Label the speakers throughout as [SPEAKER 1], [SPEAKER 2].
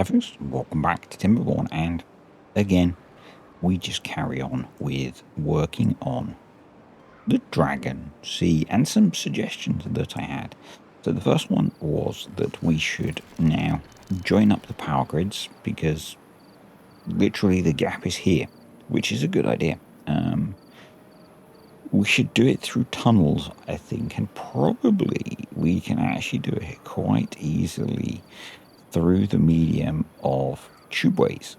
[SPEAKER 1] surfers, welcome back to Timberborn, and again we just carry on with working on the Dragon Sea and some suggestions that I had. So the first one was that we should now join up the power grids because literally the gap is here, which is a good idea. We should do it through tunnels, I think, and probably we can actually do it quite easily through the medium of tubeways.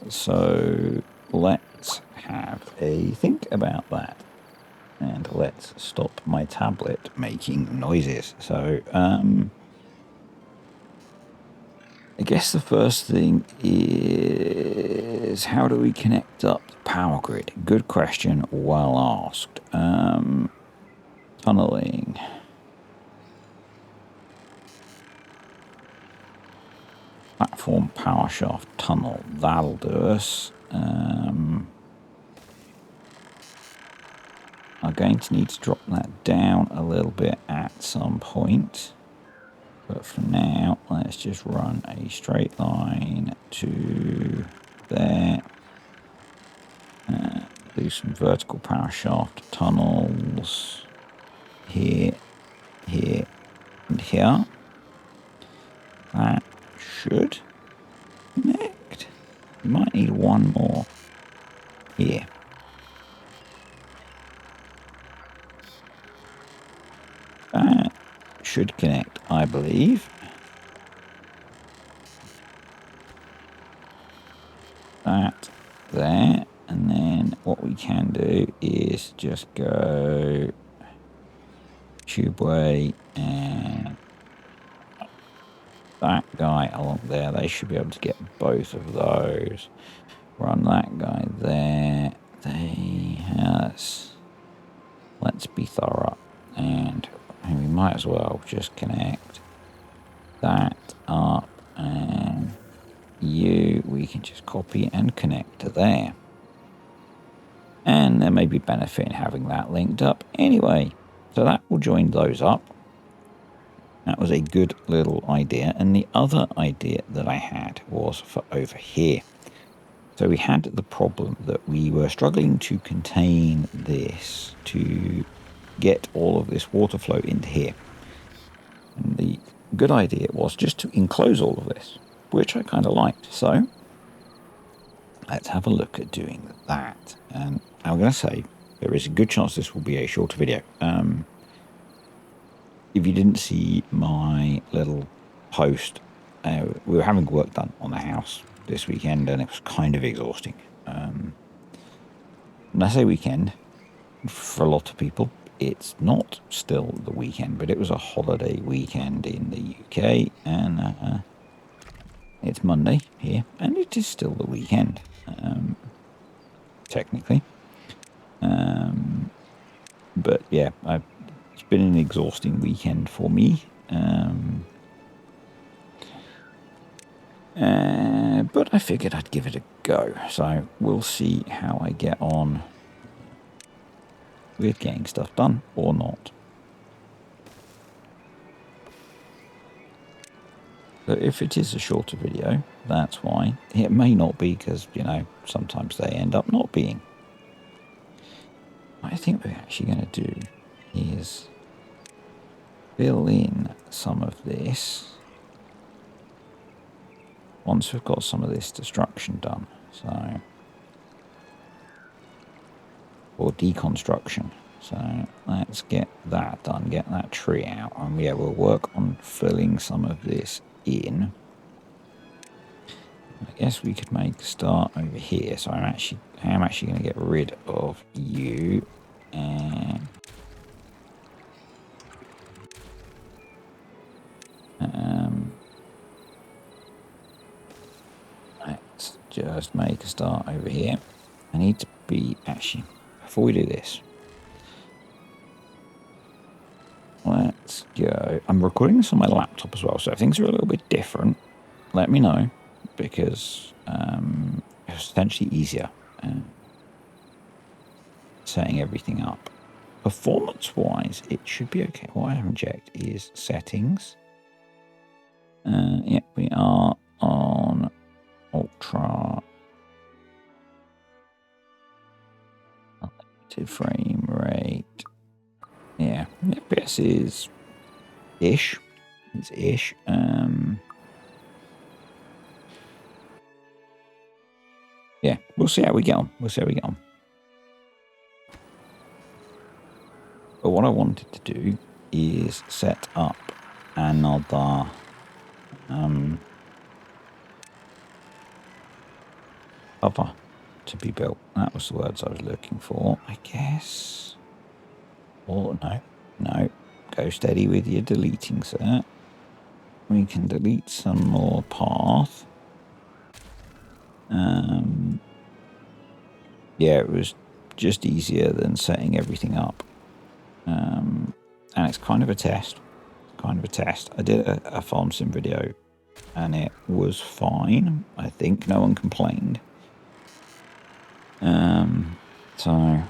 [SPEAKER 1] So let's have a think about that, and let's stop my tablet making noises. So I guess the first thing is, how do we connect up the power grid? Good question, well asked. Tunneling. Platform power shaft tunnel. That'll do us. I'm going to need to drop that down a little bit at some point. But for now, let's just run a straight line to there. Do some vertical power shaft tunnels here, here, and here. That should connect. We might need one more here. That should connect, I believe. That there, and then what we can do is just go tubeway and that guy along there. They should be able to get both of those. Run that guy there. Let's be thorough, and we might as well just connect that up, and we can just copy and connect to there. And there may be benefit in having that linked up anyway. So that will join those up. That was a good little idea. And the other idea that I had was for over here. So we had the problem that we were struggling to contain this, to get all of this water flow into here. And the good idea was just to enclose all of this, which I kind of liked. So let's have a look at doing that. And I'm going to say there is a good chance this will be a shorter video. If you didn't see my little post, we were having work done on the house this weekend, and it was kind of exhausting. And I say weekend, for a lot of people, it's not still the weekend, but it was a holiday weekend in the UK, and it's Monday here, and it is still the weekend, technically. But yeah, it's been an exhausting weekend for me. But I figured I'd give it a go. So we'll see how I get on with getting stuff done or not. So if it is a shorter video, that's why. It may not be, because, sometimes they end up not being. What I think we're actually going to do is fill in some of this once we've got some of this destruction done. So, or deconstruction. So let's get that done, get that tree out, and yeah, we'll work on filling some of this in. I guess we could make a start over here. So I am actually going to get rid of you, and let's just make a start over here. I need to be actually, before we do this, let's go. I'm recording this on my laptop as well, so if things are a little bit different, let me know, because it's essentially easier setting everything up. Performance-wise, it should be okay. What I haven't checked is settings. Yeah, we are on ultra unlimited frame rate. Yeah, FPS is ish. It's ish. Yeah, we'll see how we get on. We'll see how we get on. But what I wanted to do is set up another cover to be built. That was the words I was looking for, I guess. Or no. Go steady with your deleting, sir. We can delete some more path. Yeah, it was just easier than setting everything up. And it's kind of a test. I did a farm sim video and it was fine. I think no one complained. So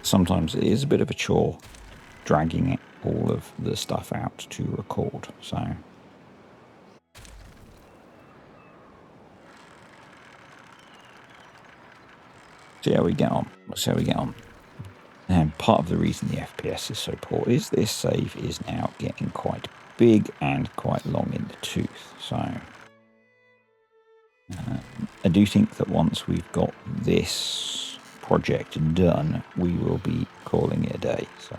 [SPEAKER 1] sometimes it is a bit of a chore dragging all of the stuff out to record. So see how we get on. Let's see how we get on. And part of the reason the FPS is so poor is this save is now getting quite big and quite long in the tooth. So I do think that once we've got this project done, we will be calling it a day. So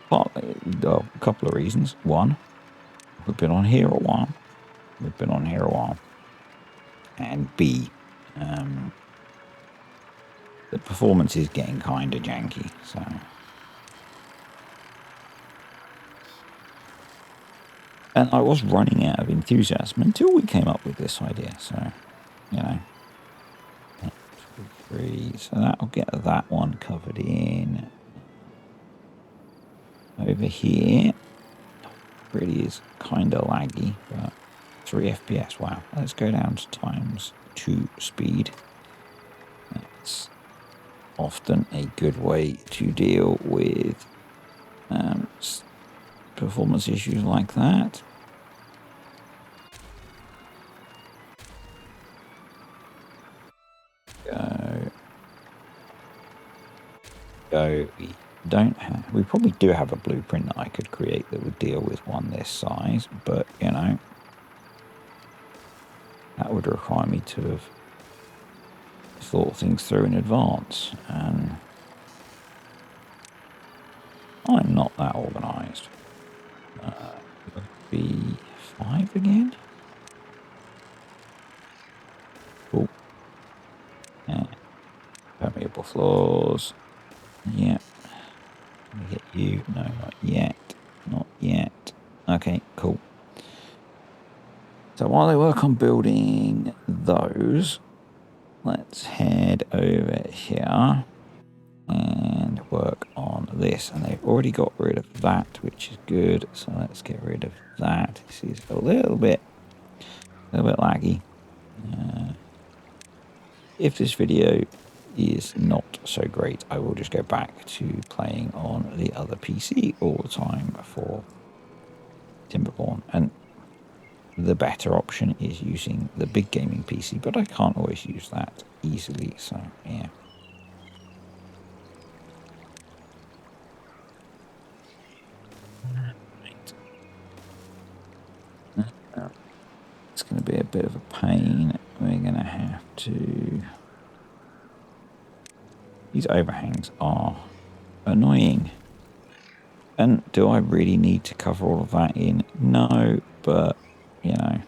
[SPEAKER 1] partly, a couple of reasons. One, we've been on here a while. And B, the performance is getting kind of janky. So and I was running out of enthusiasm until we came up with this idea. So, you know, 1, 2, 3. So that'll get that one covered in. Over here, really is kind of laggy, but 3 FPS. Wow. Let's go down to ×2 speed. That's often a good way to deal with performance issues like that. Go. We probably do have a blueprint that I could create that would deal with one this size, but you know, that would require me to have thought things through in advance, and I'm not that organised. B5 again. Cool. Permeable floors. Yeah. Can we get you? No, not yet. Not yet. Okay, cool. So while they work on building those, let's head over here and work on this. And they've already got rid of that, which is good. So let's get rid of that. This is a little bit laggy. If this video is not so great, I will just go back to playing on the other PC all the time for Timberpunk. And the better option is using the big gaming PC, but I can't always use that easily, so yeah. It's going to be a bit of a pain. We're going to have to... These overhangs are annoying. And do I really need to cover all of that in? No, but, you know.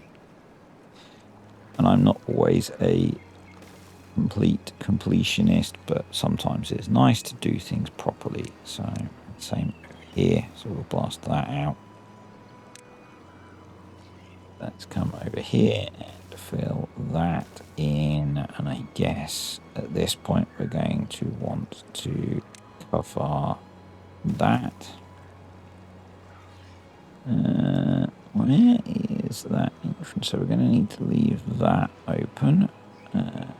[SPEAKER 1] And I'm not always a complete completionist, but sometimes it's nice to do things properly. So, same here. So we'll blast that out. Let's come over here and fill that in. And I guess at this point we're going to want to cover that. Where is is that entrance. So we're going to need to leave that open. Can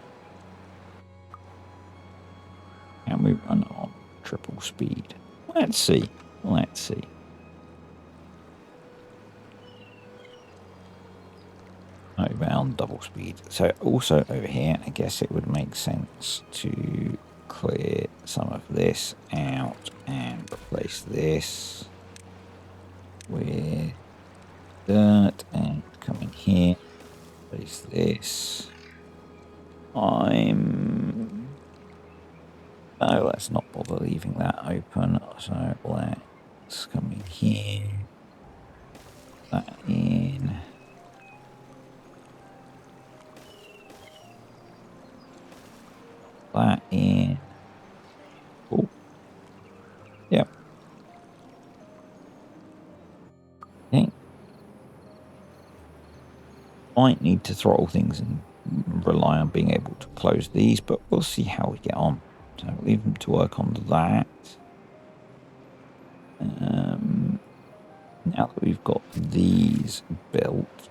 [SPEAKER 1] we run on triple speed? Let's see. Let's see. Outbound double speed. So also over here, I guess it would make sense to clear some of this out and replace this with dirt and come in here, replace this. No, let's not bother leaving that open. So let's come in here, that in. That in. Oh, yep. Okay. Might need to throttle things and rely on being able to close these, but we'll see how we get on. So leave them to work on that. Now that we've got these built,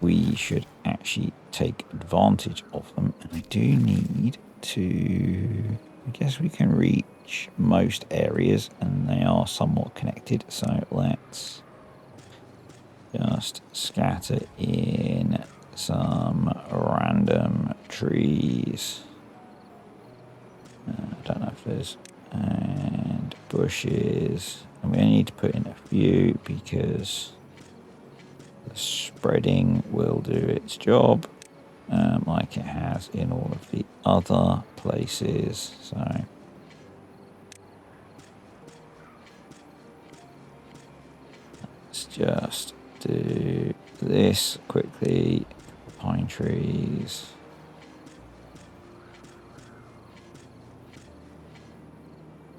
[SPEAKER 1] we should actually take advantage of them. And I do need to, I guess we can reach most areas and they are somewhat connected. So let's just scatter in some random trees. I don't know if there's, and bushes. And we only need to put in a few because the spreading will do its job, like it has in all of the other places. So let's just do this quickly. Pine trees.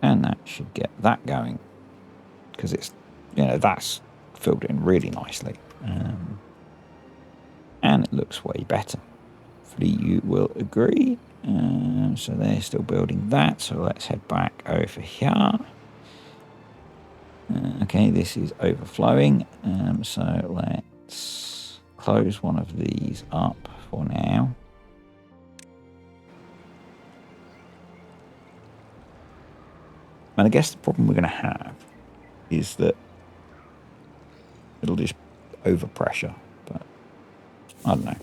[SPEAKER 1] And that should get that going because it's, that's filled in really nicely. And it looks way better. Hopefully you will agree. So they're still building that. So let's head back over here. Okay, this is overflowing. So let's close one of these up for now. And I guess the problem we're going to have is that it'll just overpressure, but I don't know.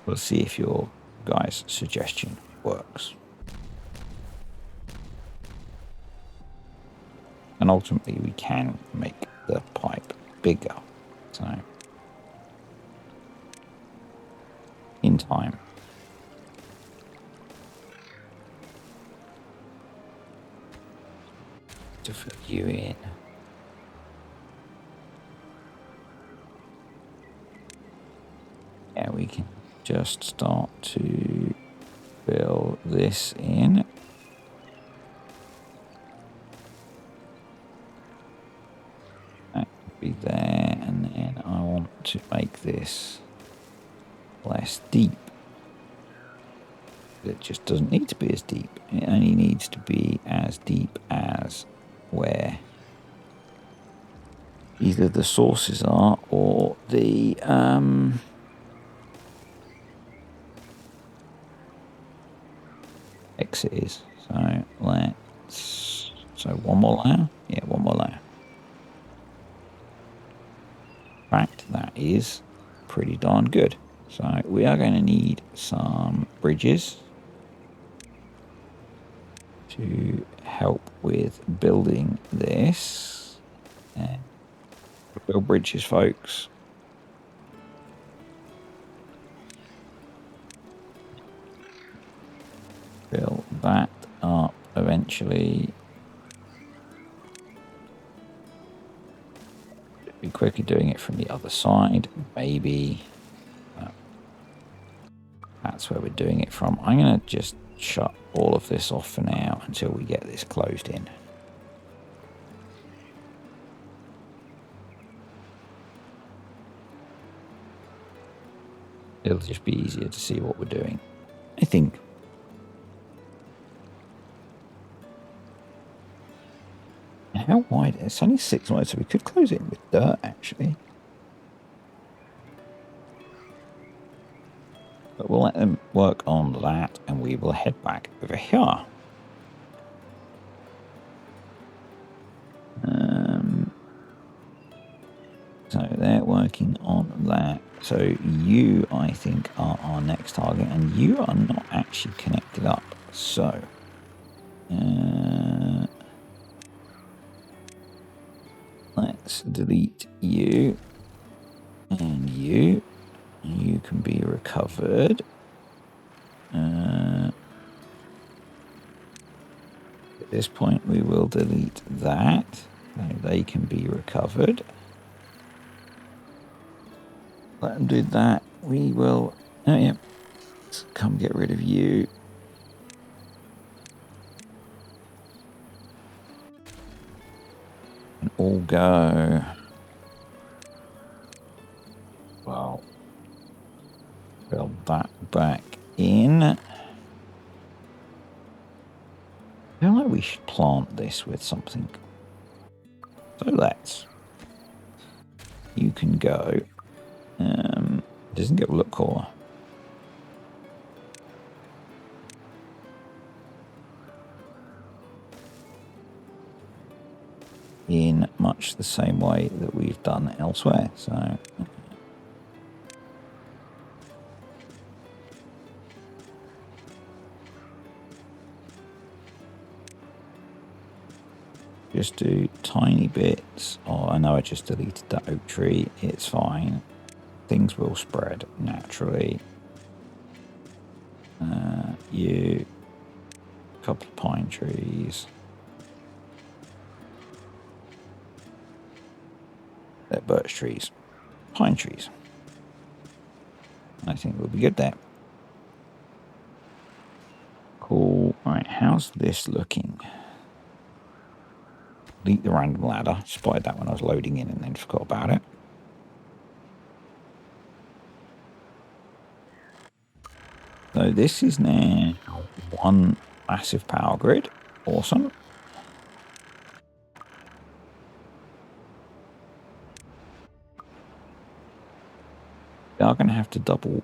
[SPEAKER 1] We'll see if your guys' suggestion works. And ultimately we can make the pipe bigger. So in time. To fill you in. Yeah, we can just start to fill this in. That could be there, and then I want to make this less deep. It just doesn't need to be as deep. It only needs to be as deep as where either the sources are or the exit is. So one more layer. Yeah, one more layer. In fact, that is pretty darn good. So we are going to need some bridges to help with building this. And build bridges, folks. Build that up eventually. Be quicker doing it from the other side, maybe. That's where we're doing it from. I'm going to just shut all of this off for now until we get this closed in. It'll just be easier to see what we're doing, I think. How wide? It's only 6 wide, so we could close it in with dirt, actually. But we'll let them work on that, and we will head back over here. So they're working on that. So you, I think, are our next target, and you are not actually connected up. So let's delete you and you. You can be recovered. At this point, we will delete that. So they can be recovered. Let them do that. We will. Oh, yeah. Let's come get rid of you. And all go. Well, build that back in. I feel like we should plant this with something. So let's. You can go. Doesn't get a look cooler. In much the same way that we've done elsewhere. So just do tiny bits. Oh, I know I just deleted that oak tree. It's fine. Things will spread naturally. You, a couple of pine trees. They're birch trees, pine trees. I think we'll be good there. Cool. Right, how's this looking? Delete the random ladder. Spotted that when I was loading in and then forgot about it. So this is now one massive power grid. Awesome. We are going to have to double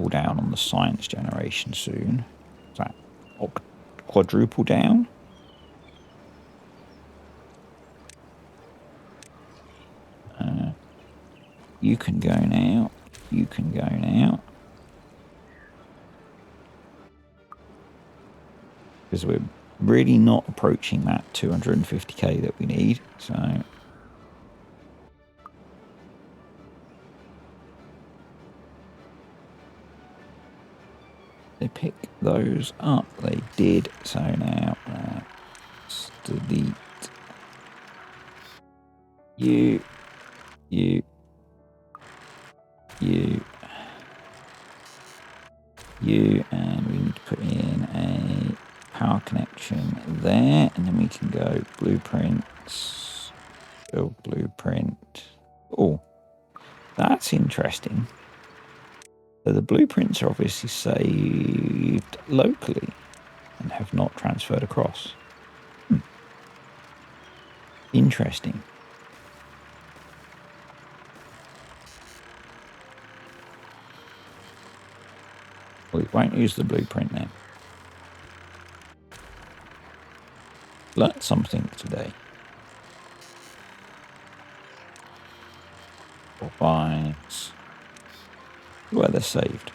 [SPEAKER 1] down on the science generation soon. Is that quadruple down? You can go now. You can go now. Because we're really not approaching that 250k that we need. So they pick those up. They did. So now let's delete you, you, you, you, and we need to put in a power connection there, and then we can go blueprints, build blueprint. Oh, that's interesting. So the blueprints are obviously saved locally and have not transferred across. Interesting. We won't use the blueprint then. Learned something today. Or vines. Where they're saved.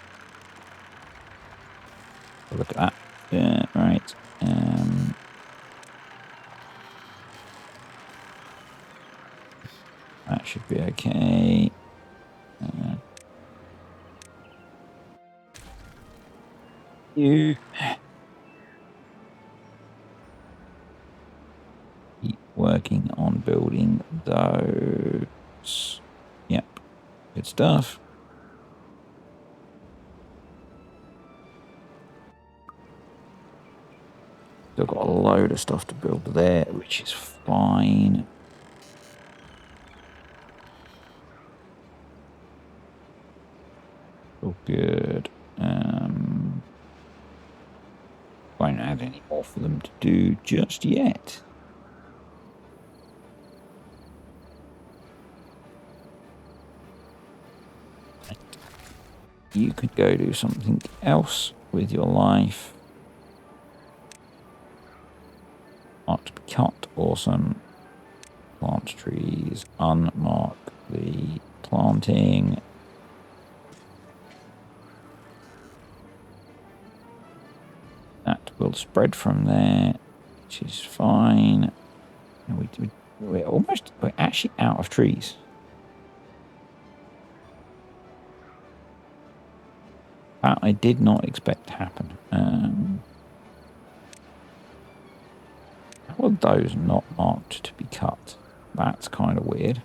[SPEAKER 1] Look at that. Yeah, right. That should be okay. You keep working on building those. Yep, good stuff. Still got a load of stuff to build there, which is fine. All good. Won't have any more for them to do just yet. You could go do something else with your life. Mark to be cut. Awesome. Plant trees. Unmark the planting. That will spread from there, which is fine. We're actually out of trees. That I did not expect to happen. How are those not marked to be cut? That's kind of weird.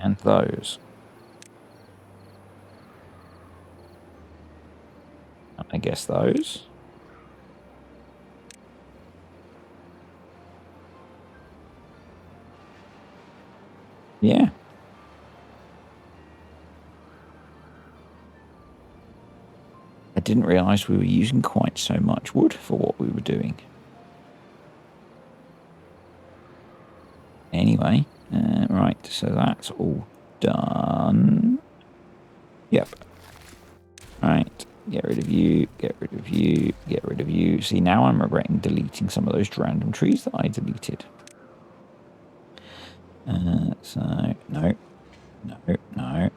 [SPEAKER 1] And those. I guess those. Yeah. I didn't realise we were using quite so much wood for what we were doing. Anyway, right, so that's all done. Yep. Right, get rid of you, get rid of you, get rid of you. See, now I'm regretting deleting some of those random trees that I deleted. So, no, no, no.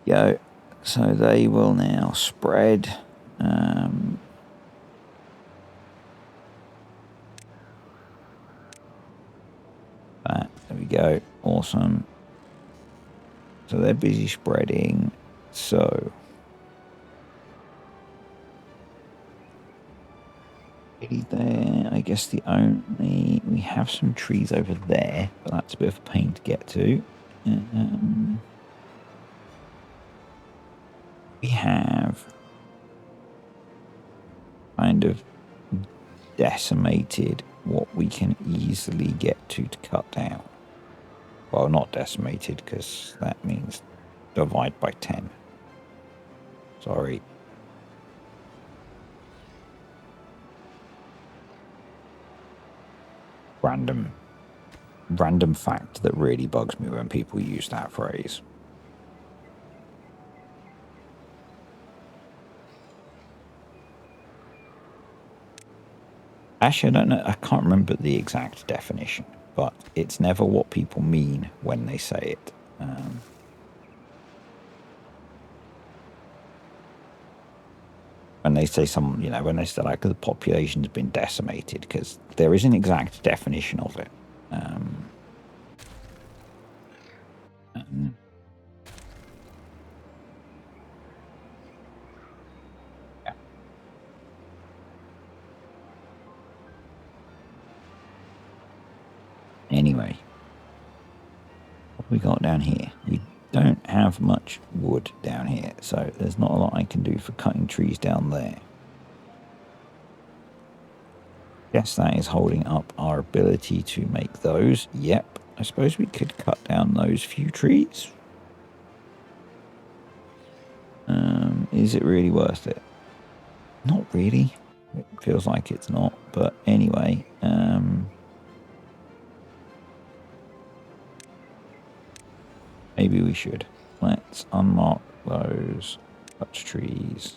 [SPEAKER 1] Go. So they will now spread. There we go. Awesome. So they're busy spreading. So there, I guess we have some trees over there, but that's a bit of a pain to get to. We have kind of decimated what we can easily get to cut down. Well, not decimated, because that means divide by 10. Sorry. Random fact that really bugs me when people use that phrase. Actually, I don't know. I can't remember the exact definition, but it's never what people mean when they say it. When they say when they say like the population's been decimated, because there is an exact definition of it. Yeah. Anyway, what have we got down here? We don't have much wood down here, so there's not a lot I can do for cutting trees down there. Guess that is holding up our ability to make those. Yep. I suppose we could cut down those few trees. Is it really worth it? Not really. It feels like it's not. But anyway, maybe we should. Let's unmark those. Touch trees.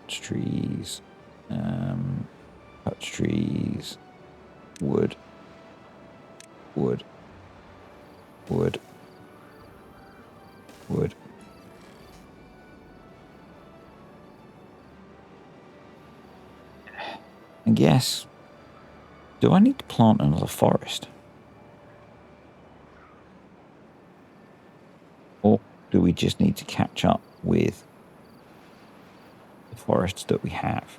[SPEAKER 1] Touch trees. Touch trees. Wood. Wood. Wood. Wood. I guess. Do I need to plant another forest? Or do we just need to catch up with the forests that we have?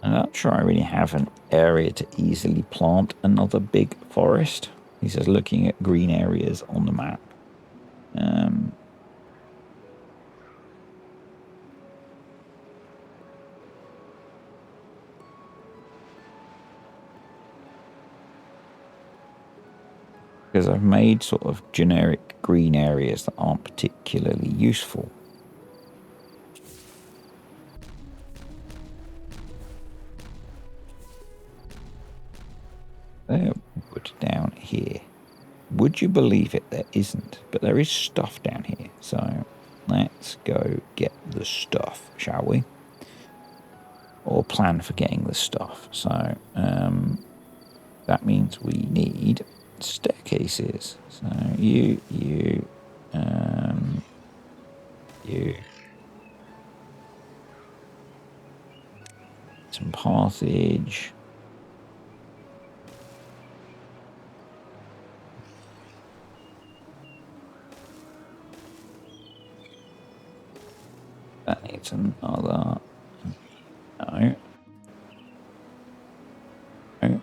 [SPEAKER 1] I'm not sure I really have an area to easily plant another big forest. He says looking at green areas on the map. because I've made sort of generic green areas that aren't particularly useful. There, wood down here. Would you believe it? There isn't, but there is stuff down here. So let's go get the stuff, shall we? Or plan for getting the stuff. So that means we need staircases. So you, some passage. That needs another. No. No.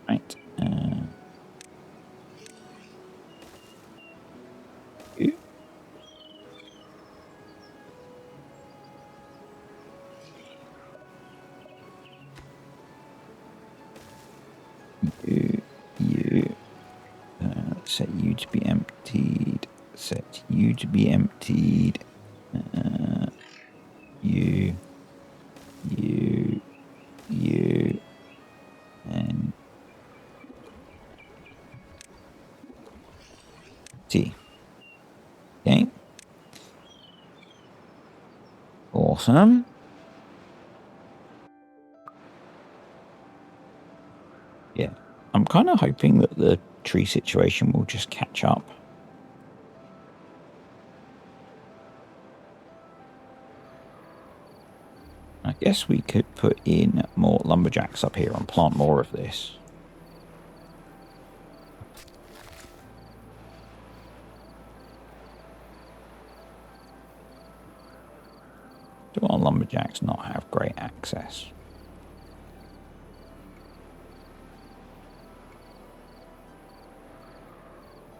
[SPEAKER 1] Right. You. You. Set you to be emptied. Set you to be emptied. You, and T. Okay. Awesome. Yeah. I'm kind of hoping that the tree situation will just catch up. I guess we could put in more lumberjacks up here and plant more of this. Do our lumberjacks not have great access?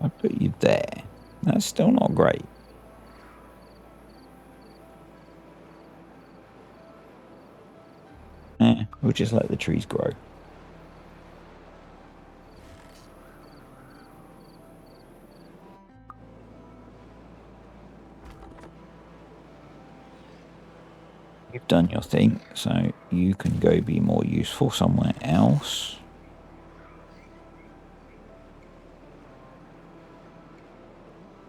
[SPEAKER 1] I put you there. That's still not great. We'll just let the trees grow. You've done your thing, so you can go be more useful somewhere else.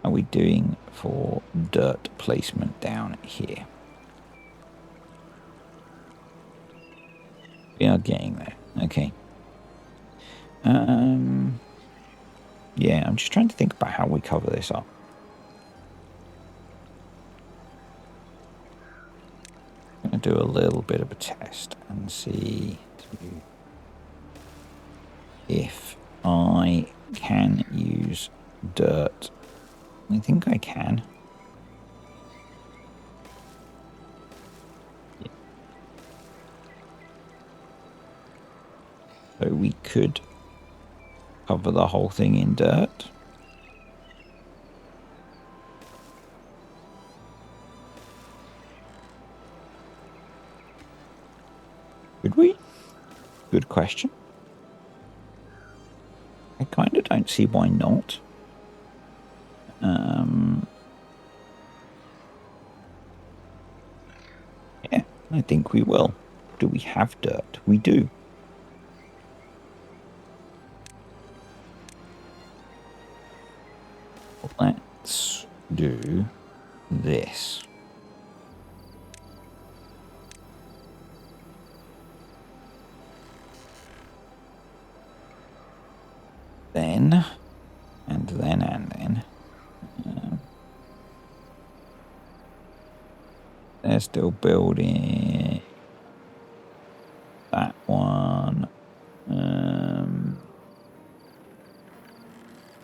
[SPEAKER 1] How are we doing for dirt placement down here? We are getting there. Okay. Yeah, I'm just trying to think about how we cover this up. I'm going to do a little bit of a test and see if I can use dirt. I think I can. Yeah. So we could cover the whole thing in dirt. Could we? Good question. I kind of don't see why not. Yeah, I think we will. Do we have dirt? We do. Let's do this. Then, and then. They're still building that one.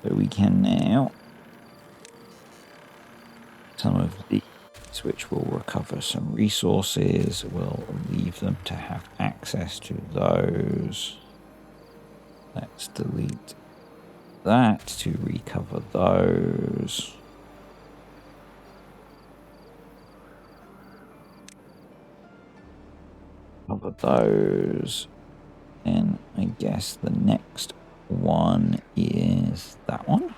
[SPEAKER 1] So we can now some of these, which will recover some resources. We'll leave them to have access to those. Let's delete that to recover those. Cover those. And I guess the next one is that one.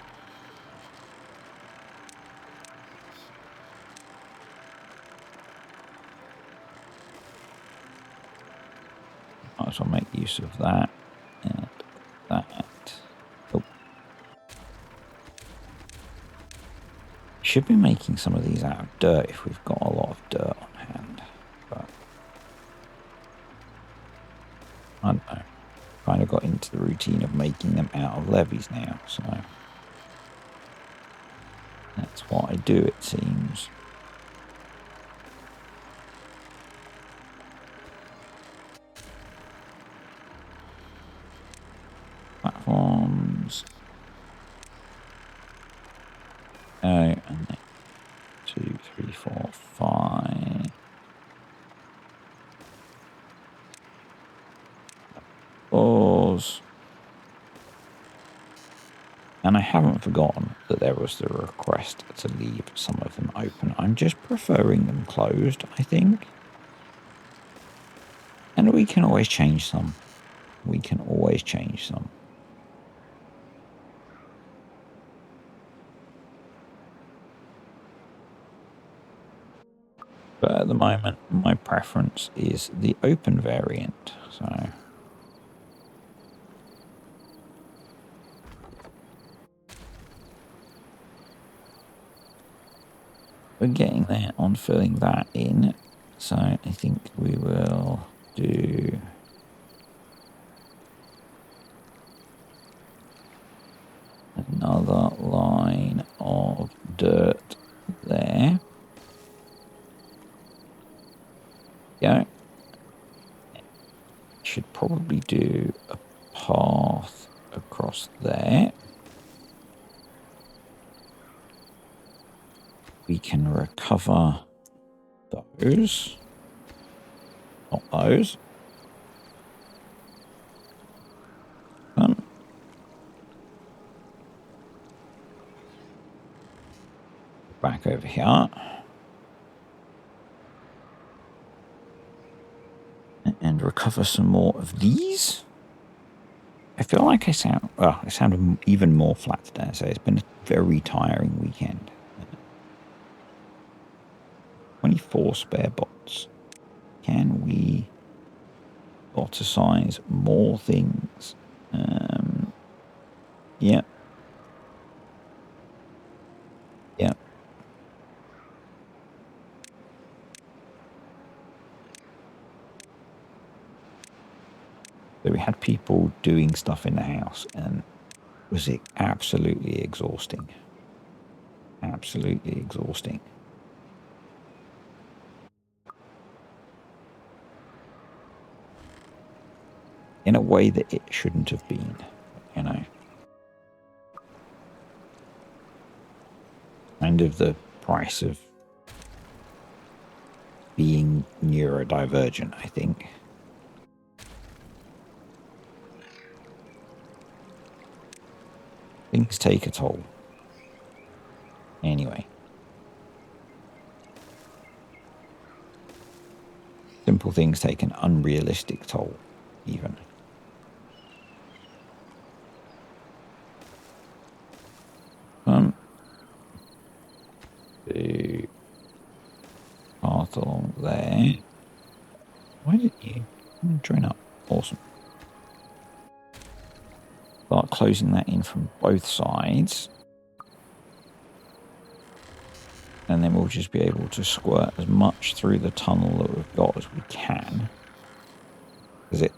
[SPEAKER 1] Might as well make use of that and that. Oh. Should be making some of these out of dirt if we've got a lot of dirt on hand. But I don't know. Kind of got into the routine of making them out of levees now, so that's what I do, it seems. Platforms. Oh, and then 2, 3, 4, 5. Doors. And I haven't forgotten that there was the request to leave some of them open. I'm just preferring them closed, I think. And we can always change some. We can always change some. But at the moment, my preference is the open variant. So we're getting there on filling that in. So I think we will do another line of dirt there. Yeah. Should probably do a path across there. We can recover those. Not those. Back over here. And recover some more of these. I feel like I sound even more flat today, so it's been a very tiring weekend. 24 spare bots. Can we boticize more things? Yeah. Yeah. So we had people doing stuff in the house, and was it absolutely exhausting? Absolutely exhausting. In a way that it shouldn't have been, you know. Kind of the price of being neurodivergent, I think. Things take a toll. Anyway. Simple things take an unrealistic toll, even. The path along there. Why did you join up? Awesome. Start closing that in from both sides. And then we'll just be able to squirt as much through the tunnel that we've got as we can. Because it,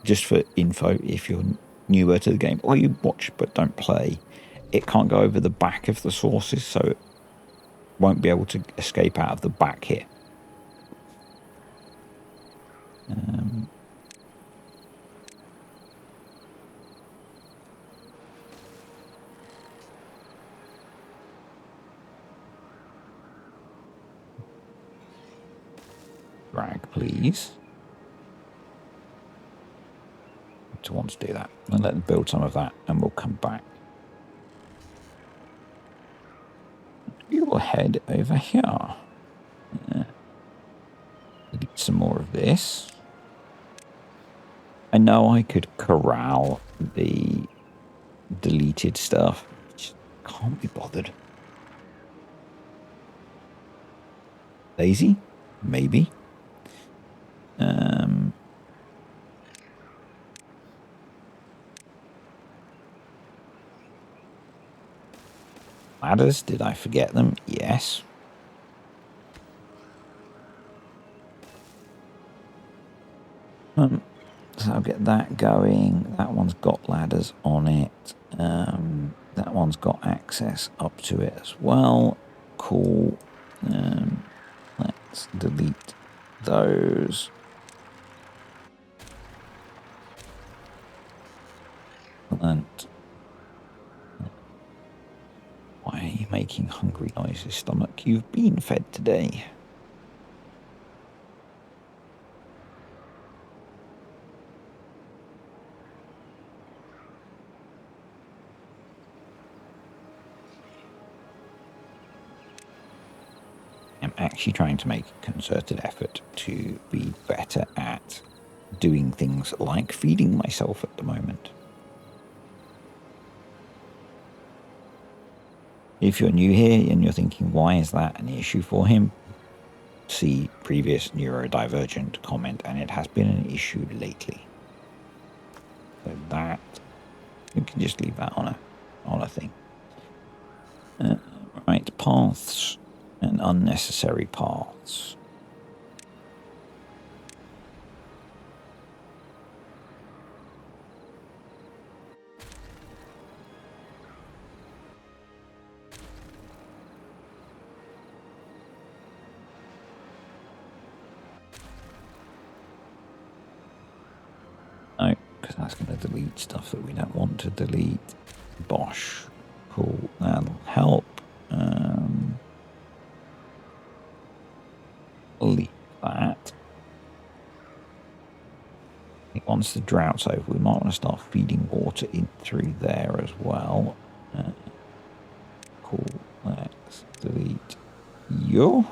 [SPEAKER 1] just for info, if you're newer to the game, or you watch but don't play, it can't go over the back of the sources, so it won't be able to escape out of the back here. Drag, please. To want to do that, and let them build some of that, and we'll come back. head over here. Delete some more of this. I know I could corral the deleted stuff. Just can't be bothered. Lazy? Maybe. Ladders, did I forget them? Yes. So I'll get that going. That one's got ladders on it. That one's got access up to it as well. Cool. Let's delete those. And why are you making hungry noises, stomach? You've been fed today. I'm actually trying to make a concerted effort to be better at doing things like feeding myself at the moment. If you're new here and you're thinking, why is that an issue for him? See previous neurodivergent comment, and it has been an issue lately. So that, you can just leave that on a thing. Right, paths and unnecessary paths. No, because that's going to delete stuff that we don't want to delete. Bosh. Cool, that'll help. Leave that. I think once the drought's over, we might want to start feeding water in through there as well. Cool, let's delete you.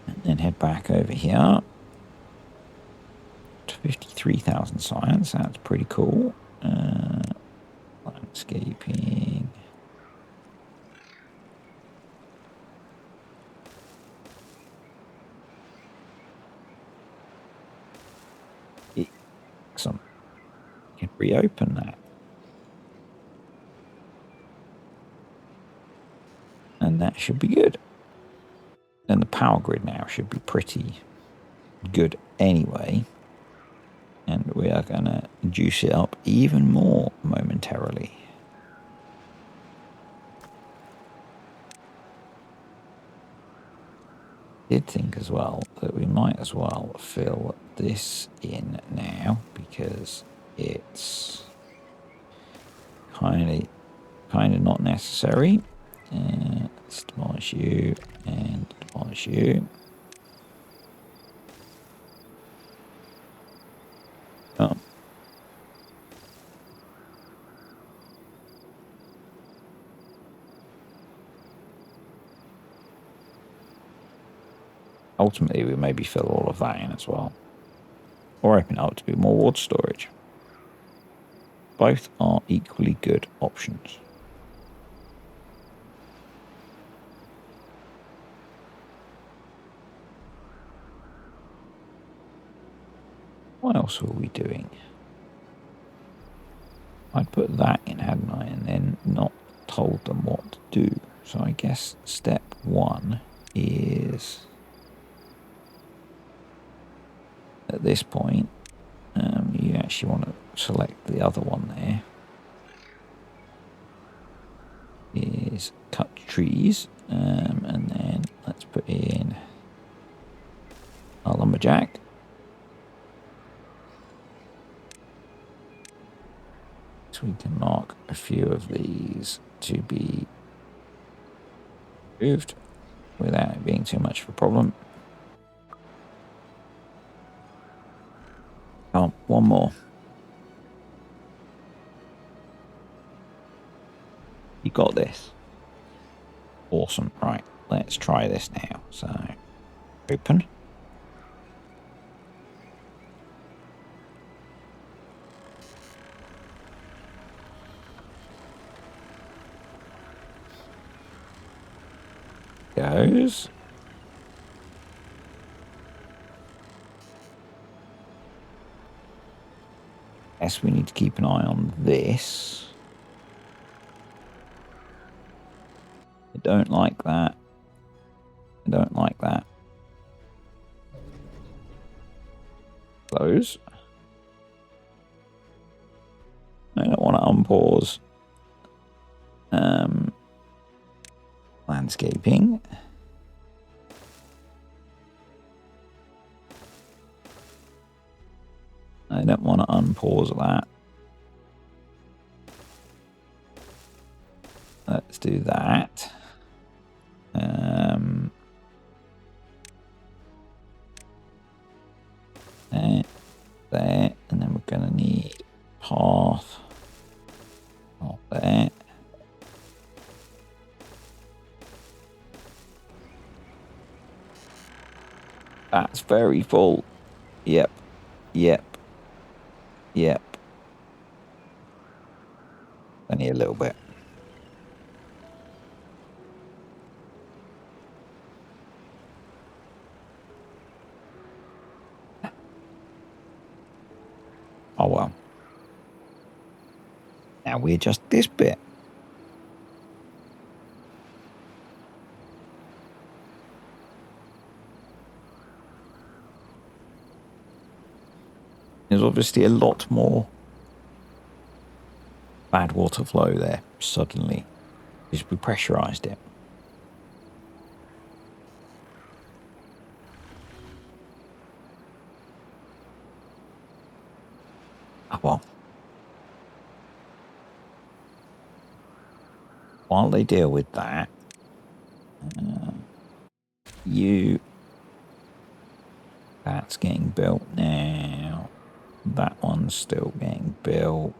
[SPEAKER 1] And then head back over here. 53,000 science, that's pretty cool. Landscaping. Some can reopen that. And that should be good. And the power grid now should be pretty good anyway. And we are going to juice it up even more momentarily. Did think as well that we might as well fill this in now because it's kind of not necessary. Let's demolish you and demolish you. Oh. Ultimately, we maybe fill all of that in as well. Or open it up to be more water storage. Both are equally good options. What else were we doing? I'd put that in, hadn't I? And then not told them what to do. So I guess step one is... at this point, you actually want to select the other one there. Is cut trees, and then let's put in a lumberjack. So we can mark a few of these to be moved without it being too much of a problem. Oh, one more. You got this. Awesome. Right, let's try this now. So, open. Goes. Guess we need to keep an eye on this. I don't like that. I don't like that. Close. I don't want to unpause. Landscaping. I don't want to unpause that. Let's do that. There, and then we're going to need path. Not there. That's very full. Yep. Yep. Yep. Only a little bit. Oh well. Now we adjust this bit. There's obviously a lot more bad water flow there suddenly because we pressurized it. Oh well. While they deal with that, that's getting built now. That one's still getting built.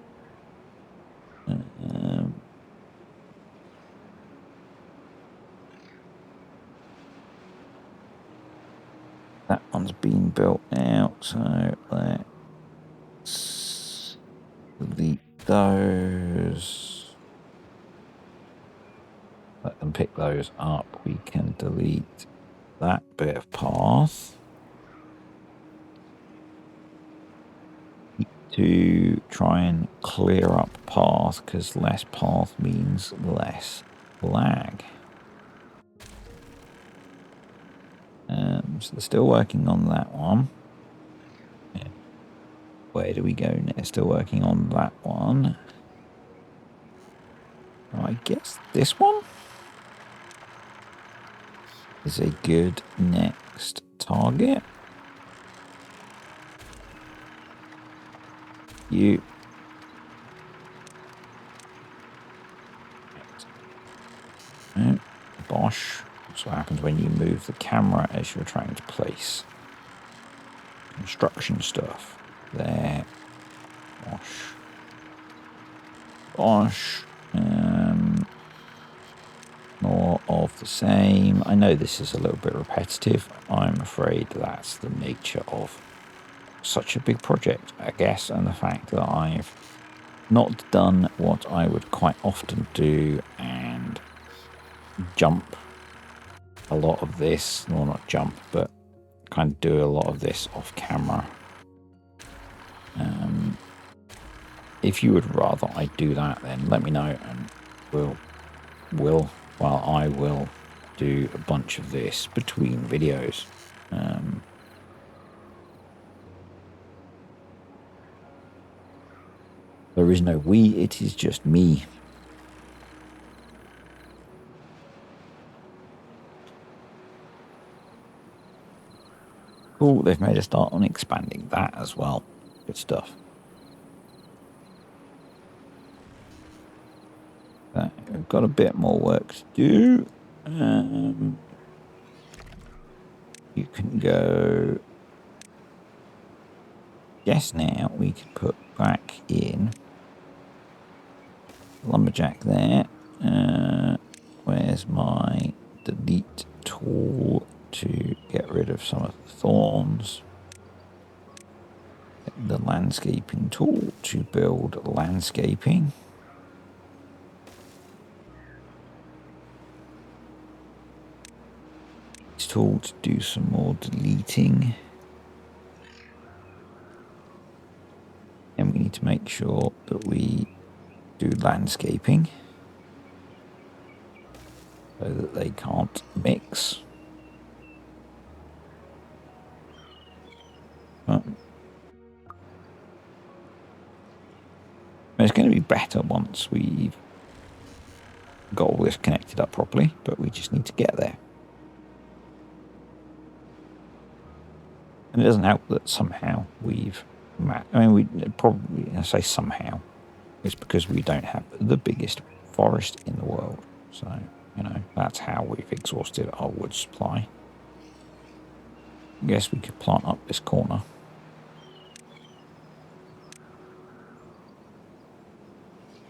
[SPEAKER 1] That one's been built now, so let's delete those. Let them pick those up. We can delete that bit of path. To try and clear up path, because less path means less lag. So they're still working on that one. Yeah. Where do we go next? Still working on that one. I guess this one is a good next target. You. Oh, bosh. That's what happens when you move the camera as you're trying to place construction stuff. There. Bosh. Bosh. More of the same. I know this is a little bit repetitive. I'm afraid that's the nature of such a big project, I guess, and the fact that I've not done what I would quite often do and jump a lot of this, well, not jump, but kind of do a lot of this off camera. If you would rather I do that, then let me know, and I will do a bunch of this between videos. There is no we, it is just me. Cool, they've made a start on expanding that as well. Good stuff. We've got a bit more work to do. You can go. Yes, now we can put back in lumberjack there. Where's my delete tool to get rid of some of the thorns? The landscaping tool to build landscaping. This tool to do some more deleting. And we need to make sure that we do landscaping so that they can't mix. It's going to be better once we've got all this connected up properly, but we just need to get there. And it doesn't help that somehow we've... I mean, we probably, I say somehow, it's because we don't have the biggest forest in the world. So, you know, that's how we've exhausted our wood supply. I guess we could plant up this corner.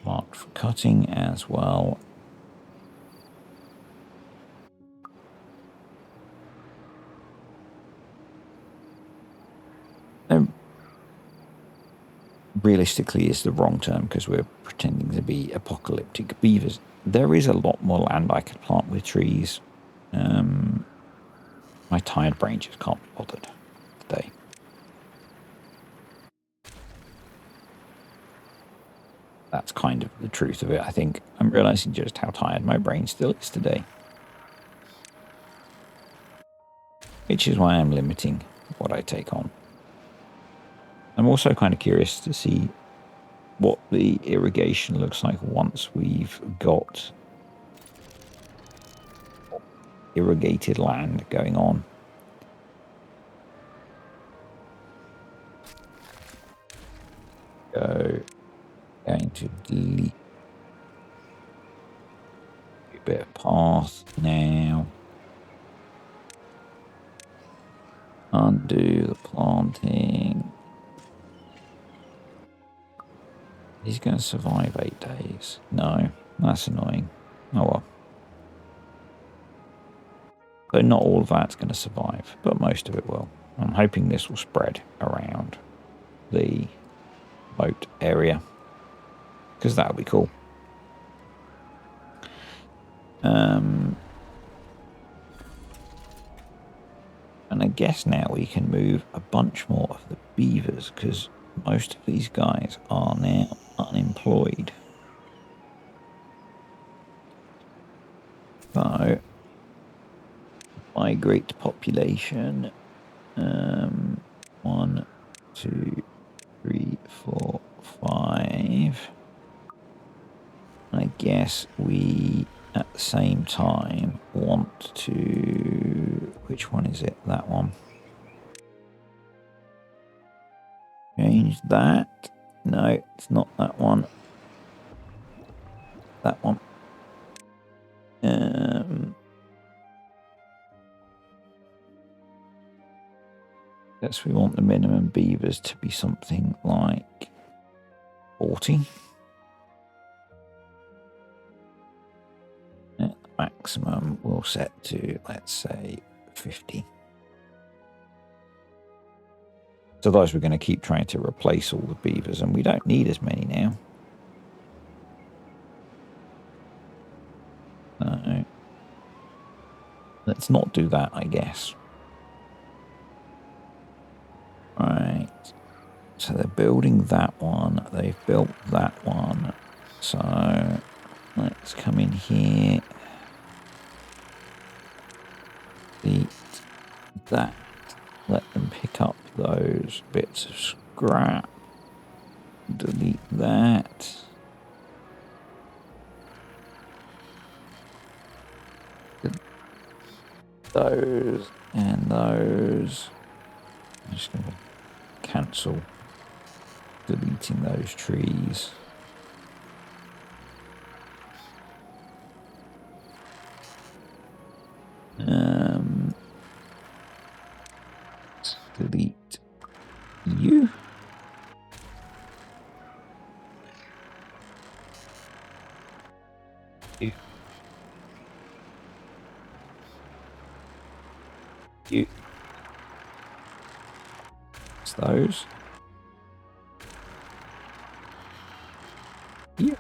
[SPEAKER 1] Marked for cutting as well. Realistically is the wrong term because we're pretending to be apocalyptic beavers. There is a lot more land I could plant with trees. My tired brain just can't be bothered today. That's kind of the truth of it. I think I'm realizing just how tired my brain still is today. Which is why I'm limiting what I take on. I'm also kind of curious to see what the irrigation looks like once we've got irrigated land going on. Going to delete a bit of path now. Undo the planting. He's going to survive 8 days. No, that's annoying. Oh well. So not all of that's going to survive, but most of it will. I'm hoping this will spread around the moat area, because that would be cool. And I guess now we can move a bunch more of the beavers, because most of these guys are now unemployed. So, migrate population. 1, 2, 3, 4, 5. I guess we, at the same time, want to... Which one is it? That one. Change that. No, it's not that one. That one. Guess we want the minimum beavers to be something like 40. And the maximum we'll set to, let's say, 50. So those we're going to keep trying to replace all the beavers, and we don't need as many now. So let's not do that, I guess. Right. So they're building that one. They've built that one. So let's come in here. Delete that. Let them pick up those bits of scrap. Delete that. Those and those. I'm just going to cancel deleting those trees. Delete you. fix those. Yep.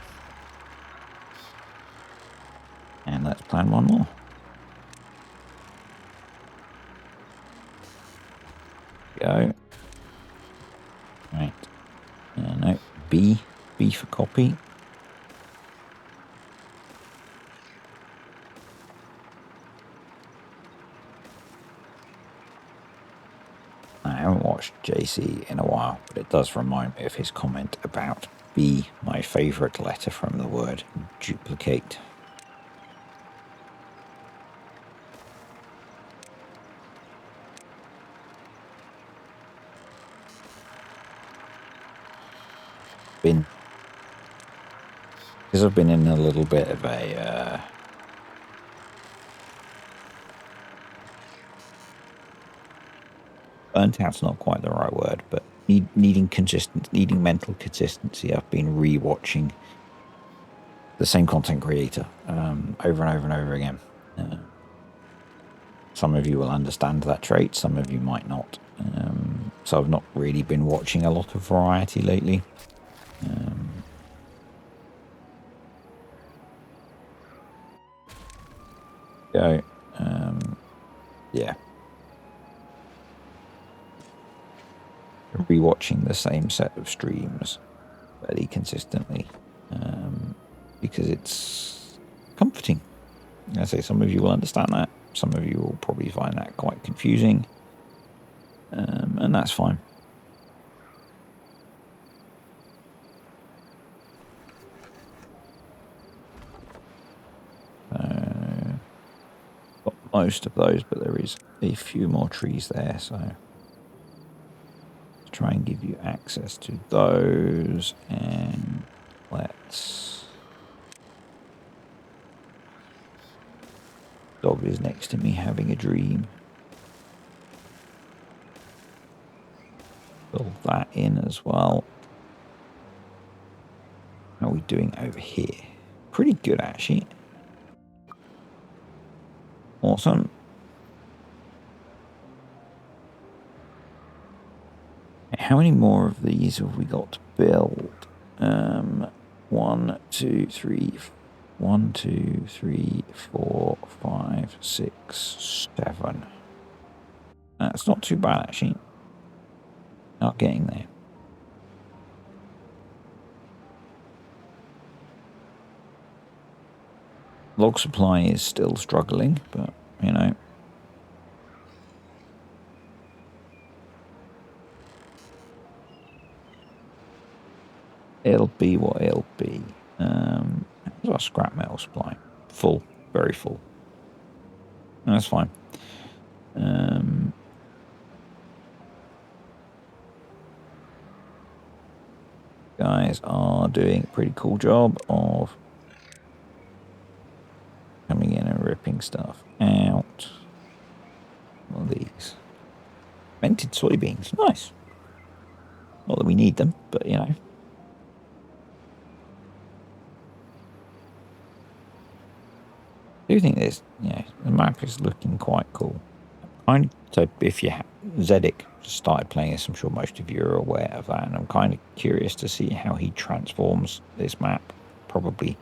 [SPEAKER 1] And let's plan one more. Go. Right. No, B for copy. I haven't watched JC in a while, but it does remind me of his comment about B, my favourite letter from the word duplicate. Because I've been in a little bit of a burnt out's not quite the right word, but needing mental consistency. I've been re-watching the same content creator over and over and over again. Some of you will understand that trait, some of you might not. So I've not really been watching a lot of variety lately. Go. Yeah. Rewatching the same set of streams fairly consistently because it's comforting. I say some of you will understand that. Some of you will probably find that quite confusing, and that's fine. Got most of those, but there is a few more trees there, so let's try and give you access to those, and let's... Dog is next to me having a dream. Fill that in as well. How are we doing over here? Pretty good, actually. Awesome. How many more of these have we got to build? 1, 2, 3, 1, 2, 3, 4, 5, 6, 7. That's not too bad, actually. Not getting there. Log supply is still struggling, but, you know. It'll be what it'll be. How's our scrap metal supply? Full. Very full. That's fine. Guys are doing a pretty cool job of coming in and ripping stuff out. What are these? Vented soybeans. Nice. Not that we need them, but you know. I do think this, the map is looking quite cool. So if you Zedic started playing this, I'm sure most of you are aware of that, and I'm kind of curious to see how he transforms this map, probably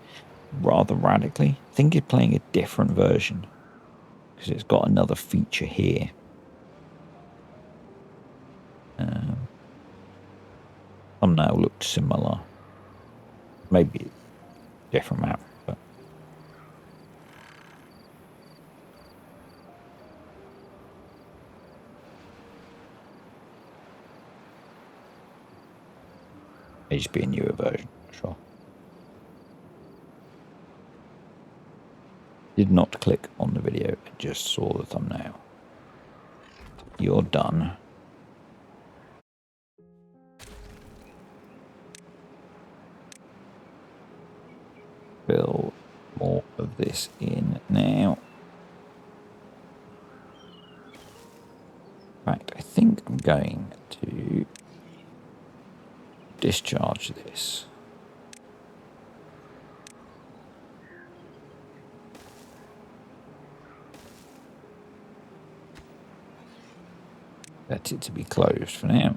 [SPEAKER 1] rather radically. I think he's playing a different version because it's got another feature here. Thumbnail looked similar. Maybe different map, but may just be a newer version, sure. Did not click on the video, I just saw the thumbnail. You're done. Fill more of this in now. In fact, I think I'm going to discharge this. Set it to be closed for now.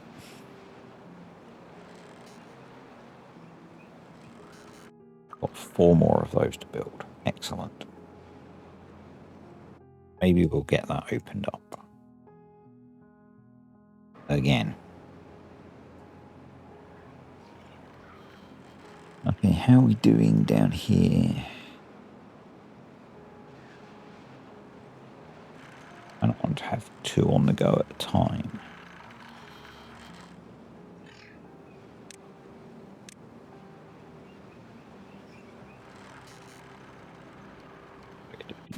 [SPEAKER 1] 4 more of those to build. Excellent. Maybe we'll get that opened up again. Okay, how are we doing down here? I don't want to have 2 on the go at a time.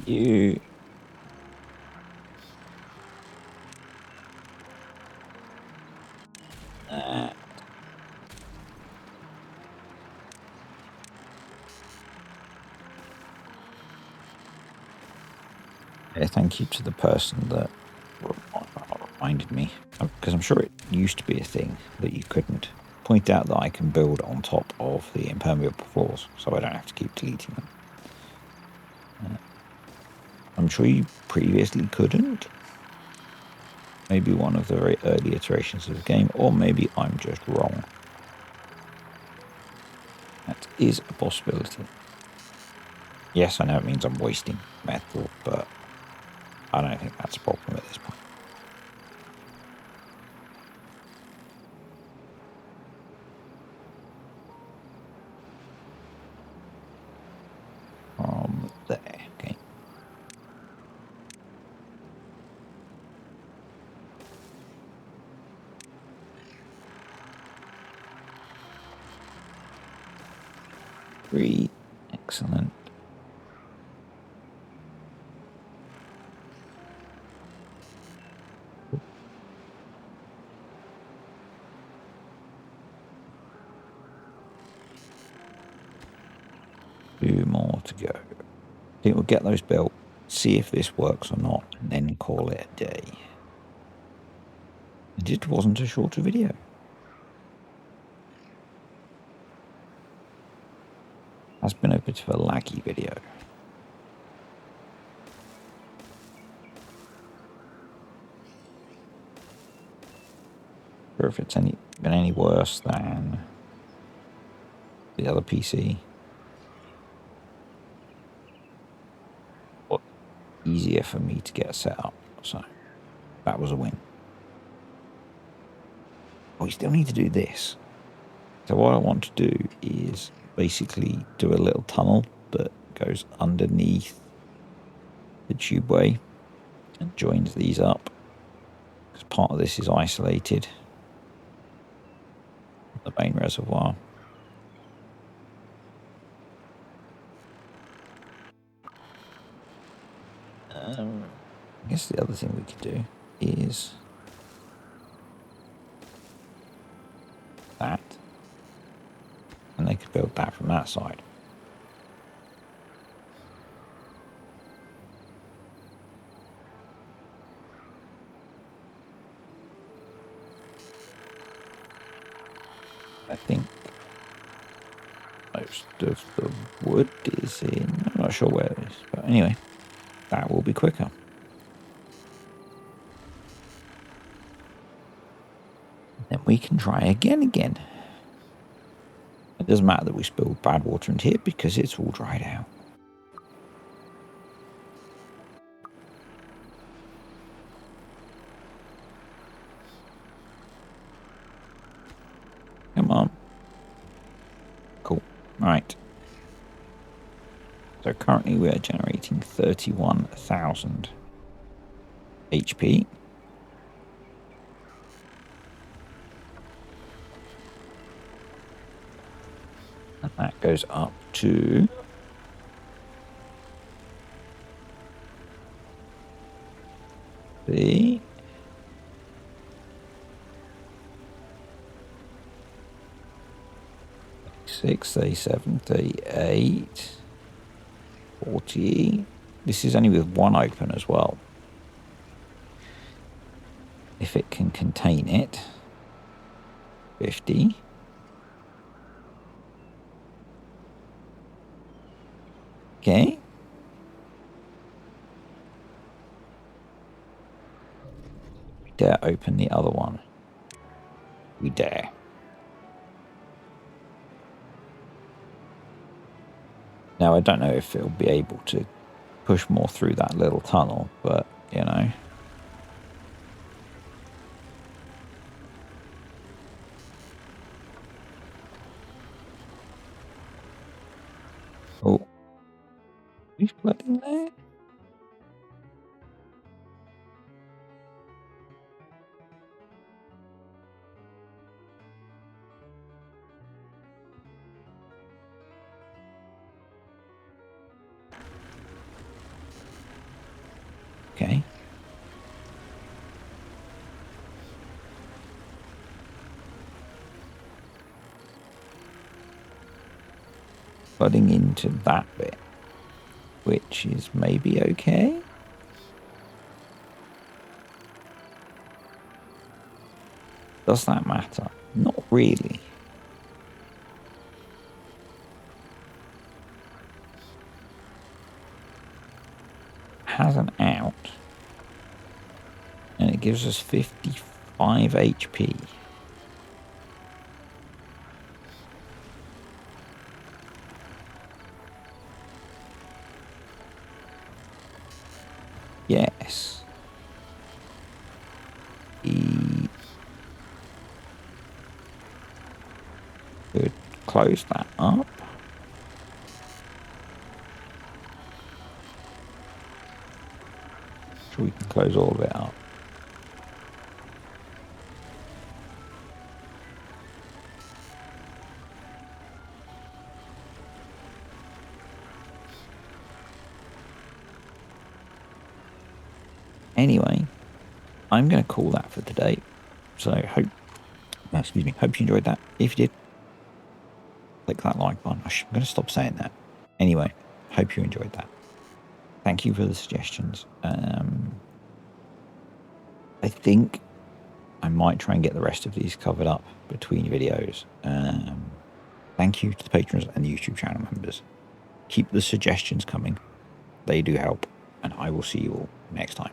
[SPEAKER 1] You. Thank you to the person that reminded me, because I'm sure it used to be a thing that you couldn't. Point out that I can build on top of the impermeable floors, so I don't have to keep deleting them. I'm sure you previously couldn't. Maybe one of the very early iterations of the game, or maybe I'm just wrong. That is a possibility. Yes, I know it means I'm wasting metal, but I don't think that's a problem at this point. From there, okay. Three, excellent. Two more to go. I think we'll get those built, see if this works or not, and then call it a day. It just wasn't a shorter video. That's been a bit of a laggy video. Or if it's been any worse than the other PC. But easier for me to get set up, so that was a win. We still need to do this. So what I want to do is basically do a little tunnel that goes underneath the tubeway and joins these up, because part of this is isolated from the main reservoir. I guess the other thing we could do is that, and they could build that from that side. I think most of the wood is in, I'm not sure where it is, but anyway, that will be quicker. Then we can try again. It doesn't matter that we spilled bad water into here because it's all dried out. Come on. Cool. Right. So currently we are generating 31,000 HP. And that goes up to the 36, 37, 38, 40. This is only with one open as well. If it can contain it. 50. Okay. We dare open the other one. We dare. Now, I don't know if it'll be able to push more through that little tunnel, but, you know. Oh, we've flood in there? Okay. Flooding into that bit, which is maybe okay. Does that matter? Not really. Has an out, and it gives us 55 HP. Yes. He could close that up. So we can close all of it up. Anyway, I'm going to call that for today. So hope you enjoyed that. If you did, click that like button. I'm going to stop saying that. Anyway, hope you enjoyed that. Thank you for the suggestions. I think I might try and get the rest of these covered up between videos. Thank you to the patrons and the YouTube channel members. Keep the suggestions coming. They do help. And I will see you all next time.